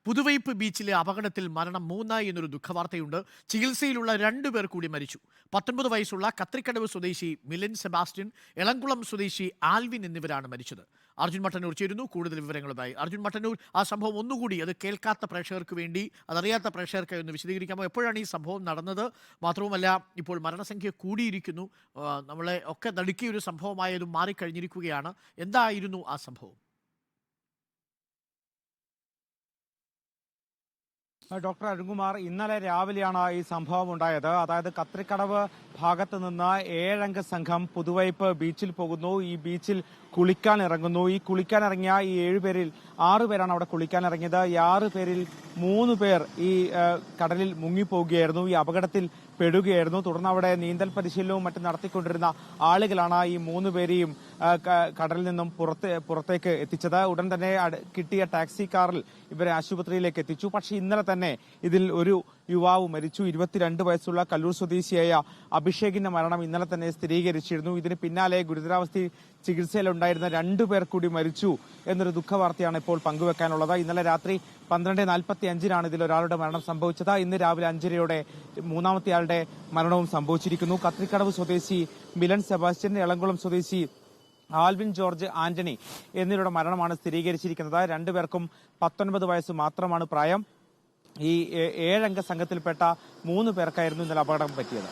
പുതുവൈപ്പ് ബീച്ചിലെ അപകടത്തിൽ മരണം 3 എന്നൊരു ദുഃഖവാർത്തയുണ്ട്. ചികിത്സയിലുള്ള 2 പേർ കൂടി മരിച്ചു. 19 വയസ്സുള്ള കത്രിക്കടവ് സ്വദേശി മിലൻ സെബാസ്റ്റ്യൻ, എളംകുളം സ്വദേശി ആൽവിൻ എന്നിവരാണ് മരിച്ചത്. അർജുൻ മട്ടന്നൂർ ചേരുന്നു കൂടുതൽ വിവരങ്ങളുമായി. അർജുൻ മട്ടന്നൂർ, ആ സംഭവം ഒന്നുകൂടി അത് കേൾക്കാത്ത പ്രേക്ഷകർക്ക് വേണ്ടി, അതറിയാത്ത പ്രേക്ഷകർക്ക് ഒന്ന് വിശദീകരിക്കാമോ? എപ്പോഴാണ് ഈ സംഭവം നടന്നത്? മാത്രവുമല്ല, ഇപ്പോൾ മരണസംഖ്യ കൂടിയിരിക്കുന്നു. നമ്മളെ ഒക്കെ നടുക്കിയ ഒരു സംഭവമായതും മാറിക്കഴിഞ്ഞിരിക്കുകയാണ്. എന്തായിരുന്നു ആ സംഭവം? ഡോക്ടർ അരുൺകുമാർ, ഇന്നലെ രാവിലെയാണ് ഈ സംഭവം ഉണ്ടായത്. അതായത് കത്രിക്കടവ് ഭാഗത്ത് നിന്ന് 7 അംഗ സംഘം പുതുവൈപ്പ് ബീച്ചിൽ പോകുന്നു. ഈ ബീച്ചിൽ കുളിക്കാൻ ഇറങ്ങുന്നു. ഈ കുളിക്കാൻ ഇറങ്ങിയ ഈ 7 പേരിൽ 6 പേരാണ് അവിടെ കുളിക്കാൻ ഇറങ്ങിയത്. ഈ 6 പേരിൽ 3 പേർ ഈ കടലിൽ മുങ്ങിപ്പോവുകയായിരുന്നു. ഈ അപകടത്തിൽ പെടുകയായിരുന്നു. തുടർന്ന് അവിടെ നീന്തൽ പരിശീലനവും മറ്റും നടത്തിക്കൊണ്ടിരുന്ന ആളുകളാണ് ഈ 3 പേരെയും കടലിൽ നിന്നും പുറത്തേക്ക് എത്തിച്ചത്. ഉടൻ തന്നെ കിട്ടിയ ടാക്സി കാറിൽ ഇവരെ ആശുപത്രിയിലേക്ക് എത്തിച്ചു. പക്ഷേ ഇന്നലെ തന്നെ ഇതിൽ ഒരു യുവാവ് മരിച്ചു. 22 വയസ്സുള്ള കല്ലൂർ സ്വദേശിയായ അഭിഷേകിന്റെ മരണം ഇന്നലെ തന്നെ സ്ഥിരീകരിച്ചിരുന്നു. ഇതിന് പിന്നാലെ ഗുരുതരാവസ്ഥയിൽ ചികിത്സയിലുണ്ടായിരുന്ന 2 പേർ കൂടി മരിച്ചു എന്നൊരു ദുഃഖവാർത്തയാണ് ഇപ്പോൾ പങ്കുവെക്കാനുള്ളത്. ഇന്നലെ രാത്രി 12:45-നാണ് ഇതിൽ ഒരാളുടെ മരണം സംഭവിച്ചത്. ഇന്ന് രാവിലെ 5:30-യോടെ മൂന്നാമത്തെ ആളുടെ മരണവും സംഭവിച്ചിരിക്കുന്നു. കത്രിക്കടവ് സ്വദേശി മിലൻ സെബാസ്റ്റ്യൻ, എളംകുളം സ്വദേശി ആൽവിൻ ജോർജ് ആന്റണി എന്നിവരുടെ മരണമാണ് സ്ഥിരീകരിച്ചിരിക്കുന്നത്. 2 പേർക്കും 19 വയസ്സ് മാത്രമാണ് പ്രായം. ഈ 7 അംഗ സംഘത്തിൽപ്പെട്ട 3 പേർക്കായിരുന്നു ഇന്നലെ അപകടം പറ്റിയത്.